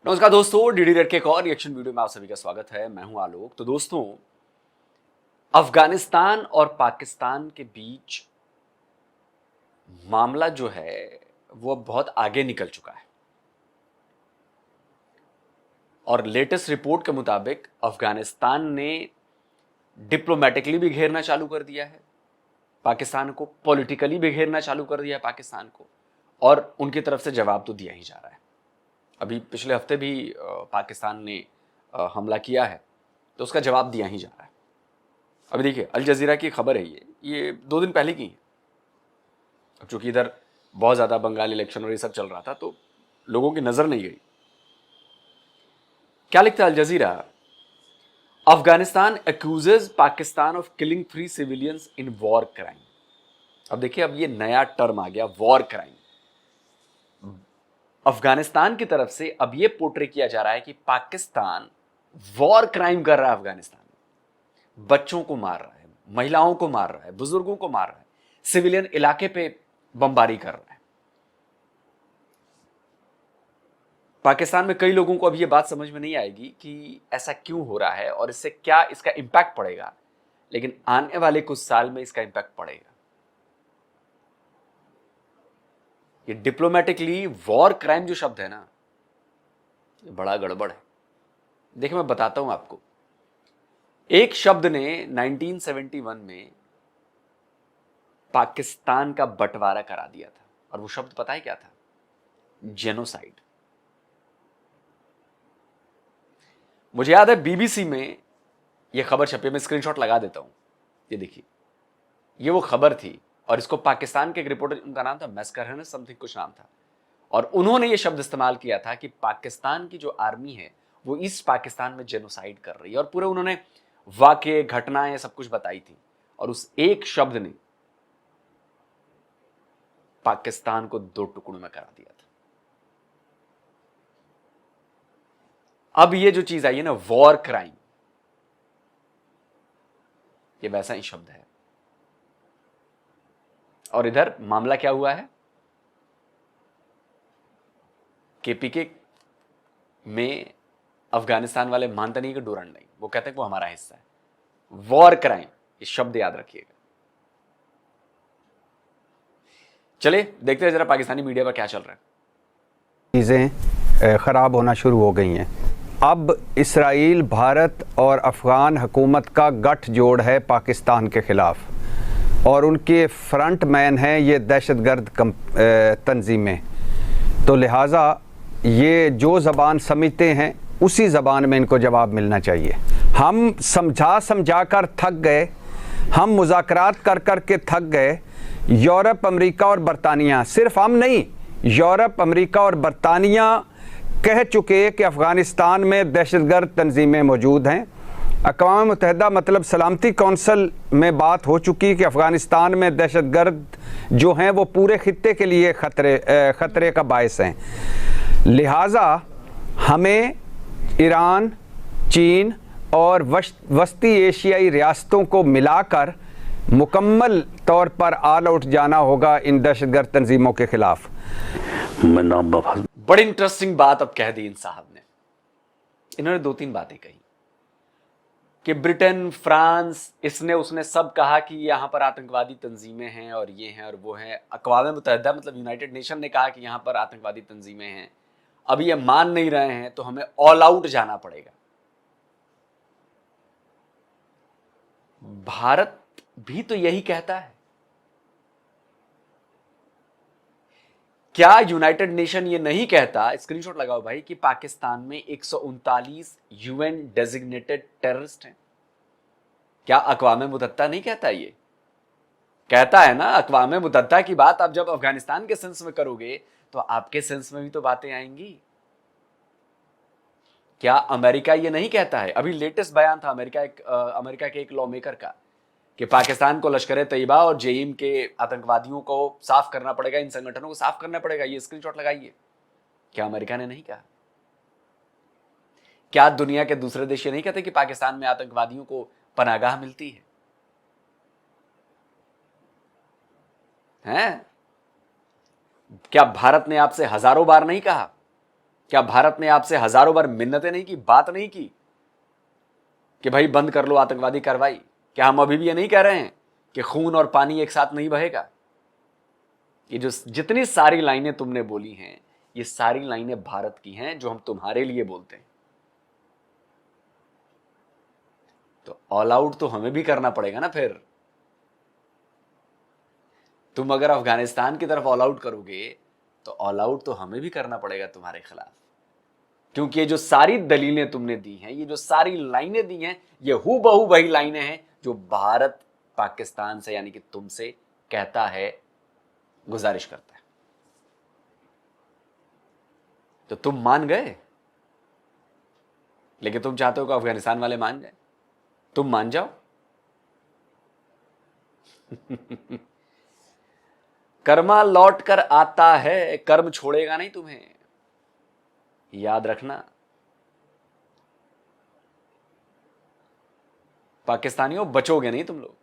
नमस्कार दोस्तों, DD red के एक और रिएक्शन वीडियो में आप सभी का स्वागत है। मैं हूं आलोक। तो दोस्तों, अफगानिस्तान और पाकिस्तान के बीच मामला जो है वो बहुत आगे निकल चुका है और लेटेस्ट रिपोर्ट के मुताबिक अफगानिस्तान ने डिप्लोमेटिकली भी घेरना चालू कर दिया है पाकिस्तान को, पॉलिटिकली भी घेरना चालू कर दिया है पाकिस्तान को, और उनकी तरफ से जवाब तो दिया ही जा रहा है। अभी पिछले हफ्ते भी पाकिस्तान ने हमला किया है तो उसका जवाब दिया ही जा रहा है। अभी देखिए, अल जजीरा की खबर है, ये 2 दिन पहले की है। अब चूंकि इधर बहुत ज़्यादा बंगाल इलेक्शन और ये सब चल रहा था तो लोगों की नज़र नहीं गई। क्या लिखता है Al Jazeera? Afghanistan accuses Pakistan of killing 3 civilians in war crime. अब देखिए, अब ये नया टर्म आ गया, वॉर क्राइम। अफगानिस्तान की तरफ से अब यह पोर्ट्रे किया जा रहा है कि पाकिस्तान वॉर क्राइम कर रहा है। अफगानिस्तान में बच्चों को मार रहा है, महिलाओं को मार रहा है, बुजुर्गों को मार रहा है, सिविलियन इलाके पे बमबारी कर रहा है। पाकिस्तान में कई लोगों को अब यह बात समझ में नहीं आएगी कि ऐसा क्यों हो रहा है और इससे क्या इसका इंपैक्ट पड़ेगा, लेकिन आने वाले कुछ साल में इसका इंपैक्ट पड़ेगा। ये डिप्लोमेटिकली वॉर क्राइम जो शब्द है ना, ये बड़ा गड़बड़ है। देखिए, मैं बताता हूं आपको। एक शब्द ने 1971 में पाकिस्तान का बंटवारा करा दिया था, और वो शब्द पता है क्या था? जेनोसाइड। मुझे याद है बीबीसी में ये खबर छपी, मैं स्क्रीनशॉट लगा देता हूं। ये देखिए, ये वो खबर थी, और इसको पाकिस्तान के एक रिपोर्टर, उनका नाम था मैस्करहन समथिंग कुछ नाम था, और उन्होंने ये शब्द इस्तेमाल किया था कि पाकिस्तान की जो आर्मी है वो ईस्ट पाकिस्तान में जेनोसाइड कर रही है, और पूरे उन्होंने वाकये, घटनाएं सब कुछ बताई थी, और उस एक शब्द ने पाकिस्तान को 2 टुकड़ों में करा दिया था। अब ये जो चीज आई है ना, वॉर क्राइम, ये वैसा ही शब्द है। और इधर मामला क्या हुआ है? केपीके में अफगानिस्तान वाले मानते नहीं कि डूरंड नहीं, वो कहते हैं कि वो हमारा हिस्सा है। वॉर क्राइम, ये शब्द याद रखिएगा। चलिए देखते हैं जरा पाकिस्तानी मीडिया पर क्या चल रहा है। चीज़ें ख़राब होना शुरू हो गई हैं। अब इसराइल, भारत और अफ़गान हुकूमत का गठजोड़ है पाकिस्तान के ख़िलाफ़, और उनके फ्रंट मैन हैं ये दहशतगर्द तंजीमें। तो लिहाजा ये जो ज़बान समझते हैं उसी ज़बान में इनको जवाब मिलना चाहिए। हम समझा कर थक गए, हम मुज़ाकरात कर कर के थक गए। यूरोप, अमेरिका और बरतानिया, सिर्फ हम नहीं, यूरोप, अमेरिका और बरतानिया कह चुके कि अफ़गानिस्तान में दहशतगर्द तंजीमें मौजूद हैं। अक़वाम मुत्तहिदा मतलब सलामती कौंसल में बात हो चुकी कि अफ़गानिस्तान में दहशतगर्द जो हैं वो पूरे खित्ते के लिए ख़तरे का बायस हैं। लिहाजा हमें ईरान, चीन और वस्ती एशियाई रियासतों को मिलाकर मुकम्मल तौर पर ऑल आउट जाना होगा इन दहशतगर्द तंजीमों के खिलाफ। बड़ी इंटरेस्टिंग बात अब कह दी इन साहब ने। इन्होंने 2-3 बातें कही कि ब्रिटेन, फ्रांस, इसने उसने सब कहा कि यहां पर आतंकवादी तंजीमें हैं और ये हैं और वो हैं। अक़वाम मुत्तहिदा मतलब यूनाइटेड नेशन ने कहा कि यहां पर आतंकवादी तंजीमें हैं। अब ये मान नहीं रहे हैं तो हमें ऑल आउट जाना पड़ेगा। भारत भी तो यही कहता है। क्या यूनाइटेड नेशन ये नहीं कहता, स्क्रीनशॉट लगाओ भाई, कि पाकिस्तान में 139 यूएन डेजिग्नेटेड टेररिस्ट हैं? क्या अक़वाम मुत्तहिदा नहीं कहता? ये कहता है ना। अक़वाम मुत्तहिदा की बात आप जब अफगानिस्तान के सेंस में करोगे तो आपके सेंस में भी तो बातें आएंगी। क्या अमेरिका ये नहीं कहता है? अभी लेटेस्ट बयान था अमेरिका के एक लॉ मेकर का कि पाकिस्तान को लश्कर तैयबा और जेईम के आतंकवादियों को साफ करना पड़ेगा, इन संगठनों को साफ करना पड़ेगा। ये स्क्रीनशॉट लगाइए। क्या अमेरिका ने नहीं कहा? क्या दुनिया के दूसरे देश ये नहीं कहते कि पाकिस्तान में आतंकवादियों को पनागाह मिलती है? क्या भारत ने आपसे हजारों बार नहीं कहा क्या भारत ने आपसे हजारों बार मिन्नतें नहीं की, बात नहीं की कि भाई बंद कर लो आतंकवादी कार्रवाई? क्या हम अभी भी ये नहीं कह रहे हैं कि खून और पानी एक साथ नहीं बहेगा? ये जो जितनी सारी लाइनें तुमने बोली हैं, ये सारी लाइनें भारत की हैं जो हम तुम्हारे लिए बोलते हैं। तो ऑल आउट तो हमें भी करना पड़ेगा ना। फिर तुम अगर अफगानिस्तान की तरफ ऑल आउट करोगे तो ऑल आउट तो हमें भी करना पड़ेगा तुम्हारे खिलाफ, क्योंकि ये जो सारी दलीलें तुमने दी हैं, ये जो सारी लाइनें दी हैं, ये हूबहू वही लाइनें हैं जो भारत पाकिस्तान से यानी कि तुमसे कहता है, गुजारिश करता है। तो तुम मान गए, लेकिन तुम चाहते हो कि अफगानिस्तान वाले मान जाए। तुम मान जाओ। कर्मा लौट कर आता है, कर्म छोड़ेगा नहीं तुम्हें, याद रखना। पाकिस्तानियों बचोगे नहीं तुम लोग।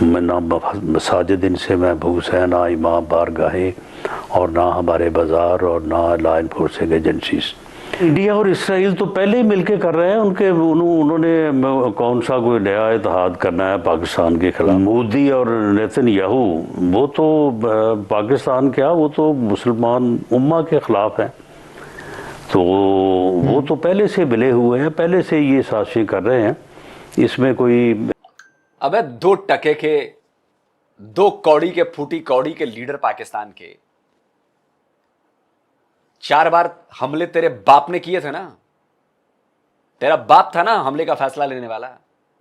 ना मसाजिद इनसे महबूस है, ना इमाम बारगाहें, और ना हमारे बाजार, और ना लॉ इन्फोर्सिंग एजेंसीज। इंडिया और इसराइल तो पहले ही मिलके कर रहे हैं। उन्होंने कौन सा कोई नया इत्तेहाद करना है पाकिस्तान के खिलाफ? मोदी और नेतन्याहू वो तो पाकिस्तान क्या, वो तो मुसलमान उम्मा के खिलाफ हैं। तो वो तो पहले से मिले हुए हैं, पहले से ये साजिशें कर रहे हैं। इसमें कोई अबे 2 टके के, 2 कौड़ी के, फूटी कौड़ी के लीडर पाकिस्तान के 4 बार हमले तेरे बाप ने किए थे ना। तेरा बाप था ना हमले का फैसला लेने वाला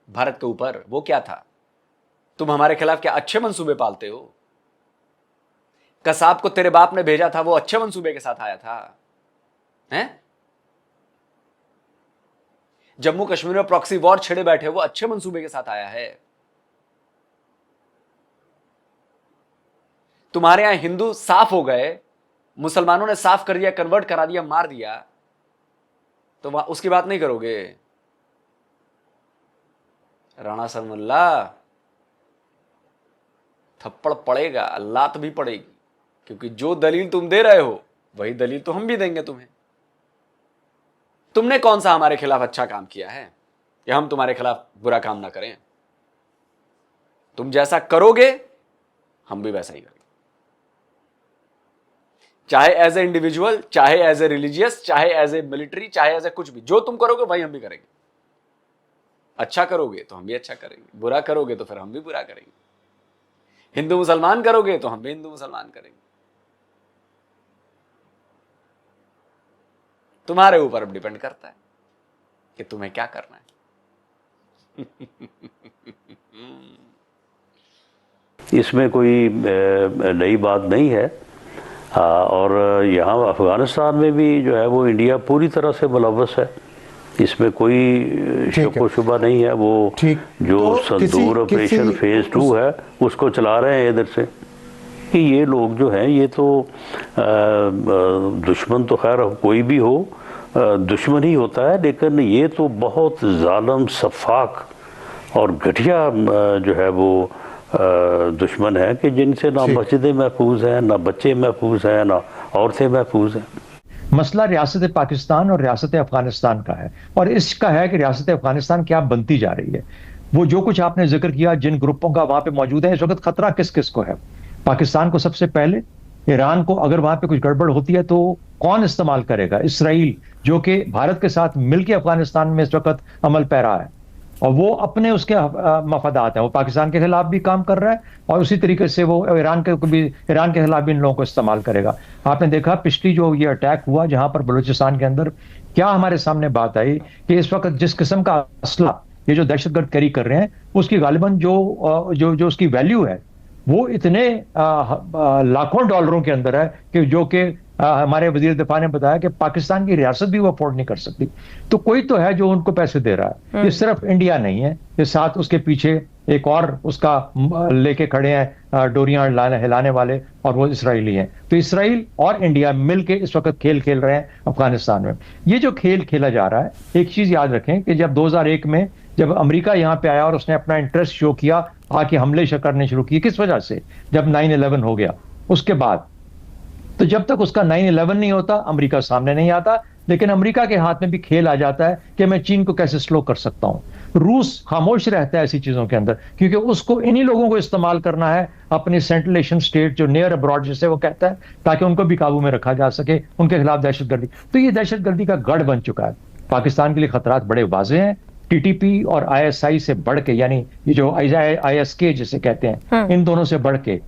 भारत के ऊपर। वो क्या था? तुम हमारे खिलाफ क्या अच्छे मंसूबे पालते हो? कसाब को तेरे बाप ने भेजा था, वो अच्छे मंसूबे के साथ आया था हैं? जम्मू कश्मीर में प्रॉक्सी वॉर छिड़े बैठे, वो अच्छे मंसूबे के साथ आया है। तुम्हारे यहां हिंदू साफ हो गए, मुसलमानों ने साफ कर दिया, कन्वर्ट करा दिया, मार दिया, तो उसकी बात नहीं करोगे? राणा सरमुल्ला, थप्पड़ पड़ेगा, लात भी पड़ेगी, क्योंकि जो दलील तुम दे रहे हो वही दलील तो हम भी देंगे तुम्हें। तुमने कौन सा हमारे खिलाफ अच्छा काम किया है कि हम तुम्हारे खिलाफ बुरा काम ना करें? तुम जैसा करोगे हम भी वैसा ही करेंगे, चाहे एज ए इंडिविजुअल, चाहे एज ए रिलीजियस, चाहे एज ए मिलिट्री, चाहे एज ए कुछ भी। जो तुम करोगे वही हम भी करेंगे। अच्छा करोगे तो हम भी अच्छा करेंगे, बुरा करोगे तो फिर हम भी बुरा करेंगे। हिंदू मुसलमान करोगे तो हम भी हिंदू मुसलमान करेंगे। तुम्हारे ऊपर अब डिपेंड करता है कि तुम्हें क्या करना है। इसमें कोई नई बात नहीं है। और यहाँ अफ़गानिस्तान में भी जो है वो इंडिया पूरी तरह से मुलव्वस है, इसमें कोई शक व शुबा नहीं है। वो जो तो संदूर ऑपरेशन फेज 2 है उसको चला रहे हैं इधर से। कि ये लोग जो हैं ये तो दुश्मन तो खैर कोई भी हो दुश्मन ही होता है, लेकिन ये तो बहुत जालिम, सफाक और घटिया जो है वो दुश्मन है कि जिनसे ना मस्जिदें महफूज हैं, ना बच्चे महफूज हैं, ना औरतें महफूज हैं। मसला रियासत पाकिस्तान और रियासत अफगानिस्तान का है, और इसका है कि रियासत अफगानिस्तान क्या बनती जा रही है। वो जो कुछ आपने जिक्र किया, जिन ग्रुपों का वहां पे मौजूद है, इस वक्त खतरा किस किस को है? पाकिस्तान को सबसे पहले, ईरान को अगर वहां पे कुछ गड़बड़ होती है तो कौन इस्तेमाल करेगा? इसराइल, जो कि भारत के साथ मिलकर अफगानिस्तान में इस वक्त अमल पैरा है, और वो अपने उसके मफादात हैं, वो पाकिस्तान के खिलाफ भी काम कर रहा है और उसी तरीके से वो ईरान के खिलाफ भी इन लोगों को इस्तेमाल करेगा। आपने देखा पिछली जो ये अटैक हुआ जहां पर बलूचिस्तान के अंदर, क्या हमारे सामने बात आई कि इस वक्त जिस किस्म का असला ये जो दहशतगर्द कैरी कर रहे हैं, उसकी गालिबन जो उसकी वैल्यू है वो इतने लाखों डॉलरों के अंदर है कि जो कि हमारे वजीर दिफा ने बताया कि पाकिस्तान की रियासत भी वो अफोर्ड नहीं कर सकती। तो कोई तो है जो उनको पैसे दे रहा है। ये सिर्फ इंडिया नहीं है, ये साथ उसके पीछे एक और उसका लेके खड़े हैं डोरियां हिलाने वाले, और वो इसराइली हैं। तो इसराइल और इंडिया मिलके इस वक्त खेल खेल रहे हैं अफगानिस्तान में। ये जो खेल खेला जा रहा है, एक चीज याद रखें कि जब 2001 में जब अमेरिका यहाँ पे आया और उसने अपना इंटरेस्ट शो किया, आके हमले करने शुरू किए, किस वजह से? जब 9/11 हो गया उसके बाद तो जब तक उसका 9/11 नहीं होता, अमेरिका सामने नहीं आता। लेकिन अमेरिका के हाथ में भी खेल आ जाता है कि मैं चीन को कैसे स्लो कर सकता हूं। रूस खामोश रहता है ऐसी चीजों के अंदर, क्योंकि उसको इन्हीं लोगों को इस्तेमाल करना है, अपनी सेंट्रल एशियन स्टेट जो नियर अब्रॉड जिसे वो कहता है, ताकि उनको भी काबू में रखा जा सके, उनके खिलाफ दहशतगर्दी। तो ये दहशतगर्दी का गढ़ बन चुका है। पाकिस्तान के लिए खतरात बड़े वाज़ेह हैं। टीटीपी और आईएसआई से बढ़ के, यानी ये जो आईएसके जिसे कहते हैं, इन दोनों से बढ़ के,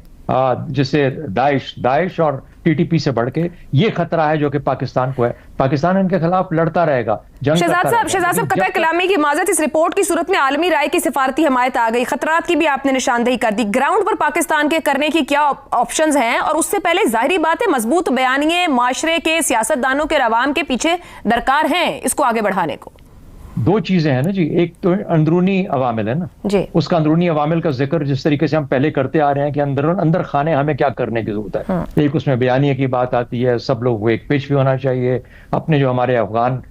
जिसे दाइश और टीटीपी से बढ़ के ये खतरा है जो कि पाकिस्तान को है। पाकिस्तान इनके खिलाफ लड़ता रहेगा, जंग शहजाद साहब कतर कलामी की इमाजत, इस रिपोर्ट की सूरत में आलमी राय की सिफारती हमायत आ गई, खतरात की भी आपने निशानदेही कर दी। ग्राउंड पर पाकिस्तान के करने की क्या ऑप्शंस हैं? और उससे पहले जाहिर बात है मजबूत बयानिए माशरे के, सियासतदानों के, अवाम के पीछे दरकार हैं इसको आगे बढ़ाने को। दो चीजें हैं ना जी, एक तो अंदरूनी अवामिल है ना जी, उसका अंदरूनी अवामिल का जिक्र जिस तरीके से हम पहले करते आ रहे हैं कि अंदर खाने हमें क्या करने की जरूरत है। एक उसमें बयानिए की बात आती है, सब लोग को एक पेश भी होना चाहिए, अपने जो हमारे अफगान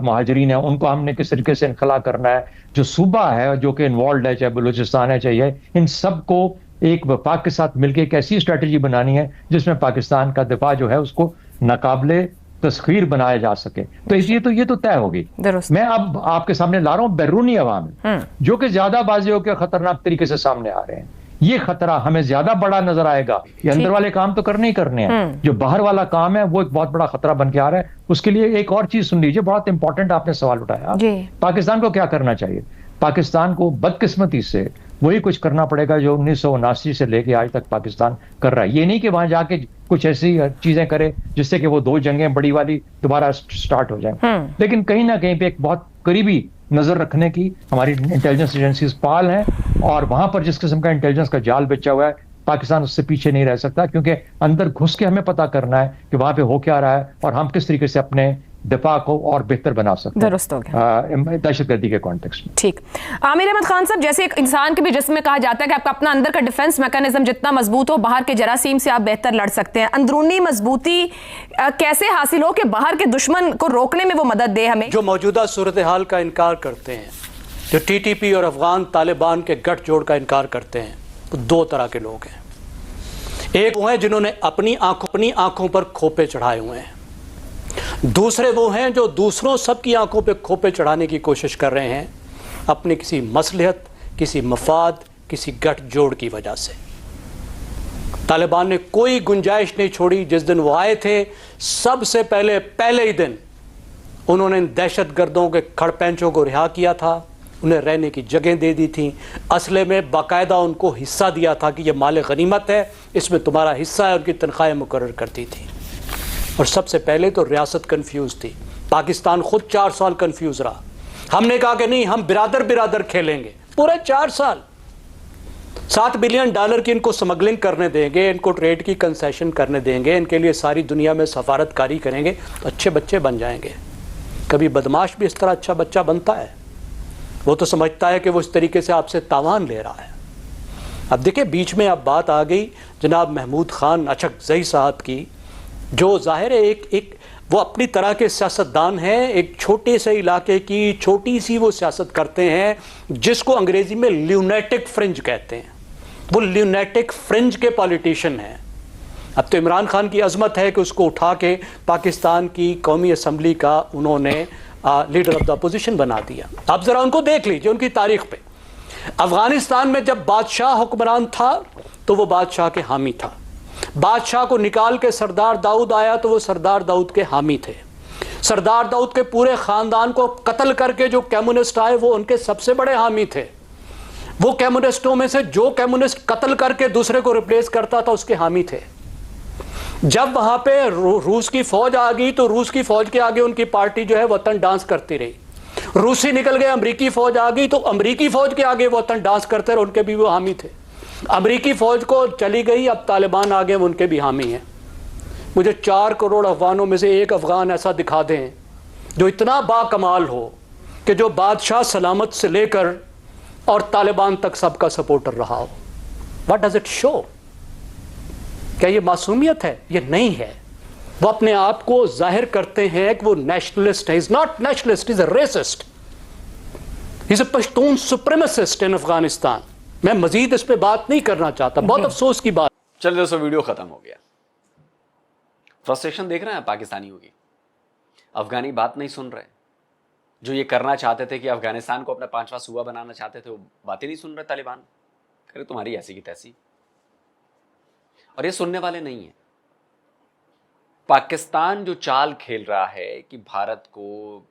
महाजरीन है उनको हमने किस तरीके से इनखला करना है, जो सूबा है जो कि इन्वॉल्व है, चाहे बलूचिस्तान है चाहे, इन सबको एक वफाक के साथ मिलकर एक ऐसी स्ट्रेटेजी बनानी है जिसमें पाकिस्तान का दिफा जो है उसको नाकाबिले तस्खीर बनाया जा सके। तो ये तो तय होगी। मैं अब आपके सामने ला रहा हूं बैरूनी अवामिल जो कि ज्यादा बाजी होकर खतरनाक तरीके से सामने आ रहे हैं। ये खतरा हमें ज्यादा बड़ा नजर आएगा। ये अंदर वाले काम तो करने ही करने हैं, जो बाहर वाला काम है वो एक बहुत बड़ा खतरा बन के आ रहा है। उसके लिए एक और चीज सुन लीजिए, बहुत इंपॉर्टेंट आपने सवाल उठाया। पाकिस्तान को क्या करना चाहिए? पाकिस्तान को बदकिस्मती से वही कुछ करना पड़ेगा जो 1979 से लेके आज तक पाकिस्तान कर रहा है। ये नहीं कि वहां जाके कुछ ऐसी चीजें करे जिससे कि वो दो जंगें बड़ी वाली दोबारा स्टार्ट हो जाए, लेकिन कहीं ना कहीं पे एक बहुत करीबी नजर रखने की हमारी इंटेलिजेंस एजेंसीज पाल हैं, और वहां पर जिस किस्म का इंटेलिजेंस का जाल बिछा हुआ है पाकिस्तान उससे पीछे नहीं रह सकता, क्योंकि अंदर घुस के हमें पता करना है कि वहां पे हो क्या रहा है और हम किस तरीके से अपने दिफा को और बेहतर बना सकते हैं दहशतगर्दी के कॉन्टेक्स्ट में। ठीक, आमिर अहमद खान साहब, जैसे एक इंसान के भी जिस्म में कहा जाता है कि आपका अपना अंदर का डिफेंस मैकेनिज्म जितना मजबूत हो, बाहर के जरासीम से आप बेहतर लड़ सकते हैं। अंदरूनी मजबूती कैसे हासिल हो कि बाहर के दुश्मन को रोकने में वो मदद दे हमें? जो मौजूदा सूरत हाल का इनकार करते हैं, जो टीटीपी और अफगान तालिबान के गठजोड़ का इनकार करते हैं, वो दो तरह के लोग हैं। एक वो हैं जिन्होंने अपनी आंखों पर खोपे चढ़ाए हुए हैं, दूसरे वो हैं जो दूसरों सबकी आंखों पे खोपे चढ़ाने की कोशिश कर रहे हैं अपने किसी मसलहत, किसी मफाद, किसी गठजोड़ की वजह से। तालिबान ने कोई गुंजाइश नहीं छोड़ी। जिस दिन वो आए थे सबसे पहले ही दिन उन्होंने दहशतगर्दों के खड़पेंचों को रिहा किया था, उन्हें रहने की जगह दे दी थी, असले में बाकायदा उनको हिस्सा दिया था कि यह माल गनीमत है, इसमें तुम्हारा हिस्सा है, उनकी तनख्वाहें मुकर्रर करती थी। और सबसे पहले तो रियासत कंफ्यूज थी, पाकिस्तान खुद 4 साल कंफ्यूज रहा। हमने कहा कि नहीं, हम बिरादर खेलेंगे पूरे 4 साल, $7 बिलियन की इनको स्मगलिंग करने देंगे, इनको ट्रेड की कंसेशन करने देंगे, इनके लिए सारी दुनिया में सफारतकारी करेंगे तो अच्छे बच्चे बन जाएंगे। कभी बदमाश भी इस तरह अच्छा बच्चा बनता है? वो तो समझता है कि वो इस तरीके से आपसे तावान ले रहा है। अब देखिए, बीच में अब बात आ गई जनाब महमूद खान अचकज़ई साहब की, जो जाहिर है एक वो अपनी तरह के सियासतदान हैं, एक छोटे से इलाके की छोटी सी वो सियासत करते हैं जिसको अंग्रेजी में ल्यूनेटिक फ्रिंज कहते हैं। वो ल्यूनेटिक फ्रिंज के पॉलिटिशियन हैं। अब तो इमरान खान की अजमत है कि उसको उठा के पाकिस्तान की कौमी असम्बली का उन्होंने लीडर ऑफ द अपोजिशन बना दिया। आप ज़रा उनको देख लीजिए, उनकी तारीख पे। अफगानिस्तान में जब बादशाह हुक्मरान था तो वो बादशाह के हामी था, बादशाह को निकाल के सरदार दाऊद आया तो वो सरदार दाऊद के हामी थे, सरदार दाऊद के पूरे ख़ानदान को कत्ल करके जो कम्युनिस्ट आए वो उनके सबसे बड़े हामी थे। वो कम्युनिस्टों में से जो कम्युनिस्ट कत्ल करके दूसरे को रिप्लेस करता था उसके हामी थे। जब वहाँ पे रूस की फौज आ गई तो रूस की फौज के आगे उनकी पार्टी जो है वतन डांस करती रही। रूसी निकल गए, अमरीकी फौज आ गई तो अमरीकी फौज के आगे वतन डांस करते रहे, उनके भी वो हामी थे। अमरीकी फौज को चली गई, अब तालिबान आ गए, उनके भी हामी हैं। मुझे 4 करोड़ अफगानों में से एक अफगान ऐसा दिखा दें जो इतना बाकमाल हो कि जो बादशाह सलामत से लेकर और तालिबान तक सबका सपोर्टर रहा हो। What does it show? क्या ये मासूमियत है? ये नहीं है। वो अपने आप को जाहिर करते हैं कि वो नेशनलिस्ट है। Is not nationalist, is a racist, is a Pashtun supremacist in Afghanistan. मैं मजीद इस पे बात नहीं करना चाहता, बहुत अफसोस की बात। चलिए दोस्तों, वीडियो खत्म हो गया। फ्रस्ट्रेशन देख रहे हैं पाकिस्तानियों की। अफगानी बात नहीं सुन रहे, जो ये करना चाहते थे कि अफगानिस्तान को अपना 5वां सूबा बनाना चाहते थे, वो बातें नहीं सुन रहे तालिबान। करे तुम्हारी ऐसी की तैसी, और ये सुनने वाले नहीं है। पाकिस्तान जो चाल खेल रहा है कि भारत को,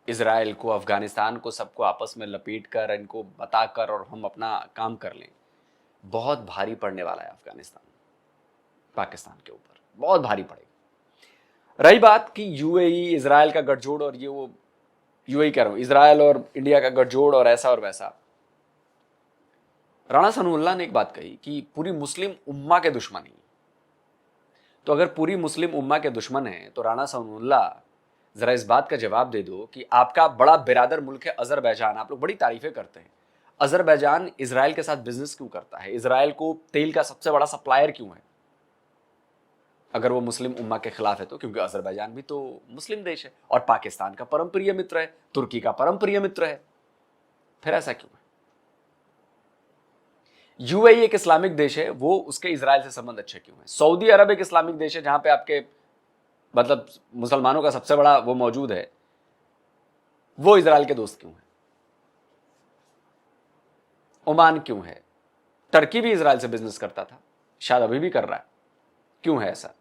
इजराइल को, अफगानिस्तान को, सबको आपस में लपेट कर, इनको बताकर और हम अपना काम कर लें, बहुत भारी पड़ने वाला है अफगानिस्तान पाकिस्तान के ऊपर, बहुत भारी पड़ेगा। रही बात कि यूएई इजराइल का गठजोड़, और ये वो यूएई कह रहा हूं, इजराइल और इंडिया का गठजोड़ और ऐसा और वैसा, राणा सनाउल्लाह ने एक बात कही कि पूरी मुस्लिम उम्मा के दुश्मन ही। तो अगर पूरी मुस्लिम उम्मा के दुश्मन हैं तो राणा सनाउल्लाह जरा इस बात का जवाब दे दो कि आपका बड़ा बिरादर मुल्क है अजरबैजान, आप लोग बड़ी तारीफें करते हैं, अजरबैजान इजराइल के साथ बिजनेस क्यों करता है, इजराइल को तेल का सबसे बड़ा सप्लायर क्यों है, अगर वो मुस्लिम उम्मा के खिलाफ है तो? क्योंकि अजरबैजान भी तो मुस्लिम देश है और पाकिस्तान का परम प्रिय मित्र है, तुर्की का परम प्रिय मित्र है, फिर ऐसा क्यों है? यूएई एक इस्लामिक देश है, वो उसके इजराइल से संबंध अच्छे क्यों है? सऊदी अरब एक इस्लामिक देश है जहां पे आपके मतलब मुसलमानों का सबसे बड़ा वो मौजूद है, वो इजराइल के दोस्त क्यों है? ओमान क्यों है? टर्की भी इजराइल से बिजनेस करता था, शायद अभी भी कर रहा है, क्यों है ऐसा?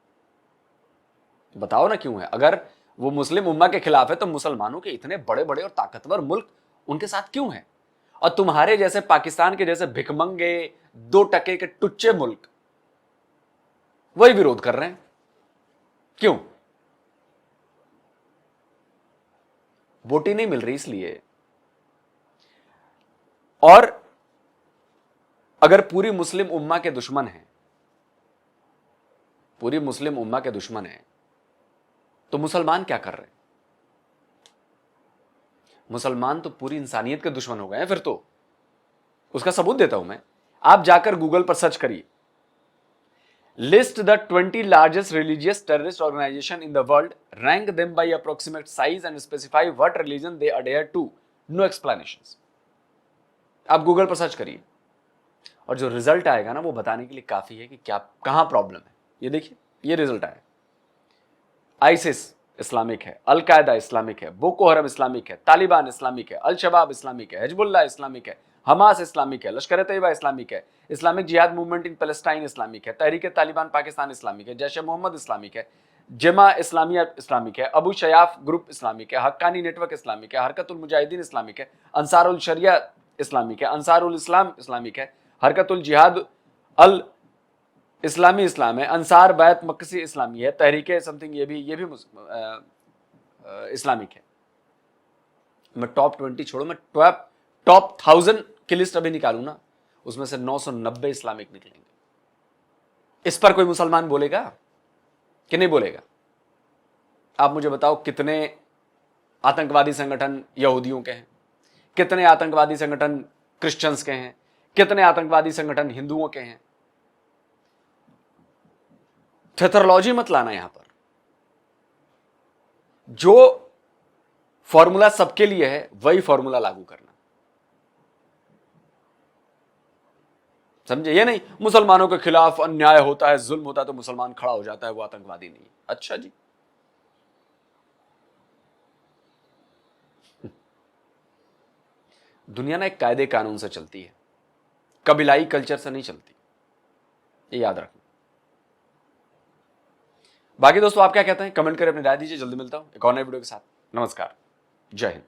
बताओ ना क्यों है? अगर वो मुस्लिम उम्मा के खिलाफ है तो मुसलमानों के इतने बड़े बड़े और ताकतवर मुल्क उनके साथ क्यों है? और तुम्हारे जैसे पाकिस्तान के जैसे भिखमंगे 2 टके के टुच्चे मुल्क वही विरोध कर रहे हैं, क्यों? वोटी नहीं मिल रही इसलिए। और अगर पूरी मुस्लिम उम्मा के दुश्मन हैं, पूरी मुस्लिम उम्मा के दुश्मन हैं, तो मुसलमान क्या कर रहे हैं? मुसलमान तो पूरी इंसानियत के दुश्मन हो गए हैं फिर तो। उसका सबूत देता हूं मैं, आप जाकर गूगल पर सर्च करिए, list the 20 largest religious terrorist organisation in the world, rank them by approximate size and specify what religion they adhere to, no explanations. आप गूगल पर सर्च करिए और जो रिजल्ट आएगा ना वो बताने के लिए काफी है कि क्या कहां प्रॉब्लम है। ये देखिए, ये रिजल्ट आया, आइसिस इस्लामिक है, अल कायदा इस्लामिक है, बोको हरम इस्लामिक है, तालिबान इस्लामिक है, अल शबाब इस्लामिक है, हिजबुल्लाह इस्लामिक है, हमास इस्लामिक है, लश्कर तैयबा इस्लामिक है, इस्लामिक जिहाद मूवमेंट इन पैलेस्टाइन इस्लामिक है, तहरीक तालिबान पाकिस्तान इस्लामिक है, जैश ए मोहम्मद इस्लामिक है, जमा इस्लामिया इस्लामिक है, अबू शयाफ ग्रुप इस्लामिक है, हक्कानी नेटवर्क इस्लामिक है, हरकतुल मुजाहिदीन इस्लामिक है, अंसारुल शरिया इस्लामिक है, अंसारुल इस्लाम इस्लामिक है, हरकतुल जिहाद अल इस्लामी इस्लाम है, अंसार बैत मक्सी इस्लामी है, तहरीके समथिंग ये भी इस्लामिक है। मैं टॉप 20 छोड़ो, मैं टॉप 1000 की लिस्ट अभी निकालू ना, उसमें से 990 इस्लामिक निकलेंगे। इस पर कोई मुसलमान बोलेगा कि नहीं बोलेगा? आप मुझे बताओ, कितने आतंकवादी संगठन यहूदियों के हैं, कितने आतंकवादी संगठन क्रिश्चियंस के हैं, कितने आतंकवादी संगठन हिंदुओं के हैं? थेथरोलॉजी मत लाना यहां पर। जो फॉर्मूला सबके लिए है वही फॉर्मूला लागू करना, समझे? ये नहीं मुसलमानों के खिलाफ अन्याय होता है, जुल्म होता है तो मुसलमान खड़ा हो जाता है, वो आतंकवादी नहीं है। अच्छा जी, दुनिया ना एक कायदे कानून से चलती है, कबीलाई कल्चर से नहीं चलती, ये याद रखना। बाकी दोस्तों आप क्या कहते हैं, कमेंट करें, अपनी राय दीजिए। जल्दी मिलता हूं एक और नए वीडियो के साथ। नमस्कार, जय हिंद।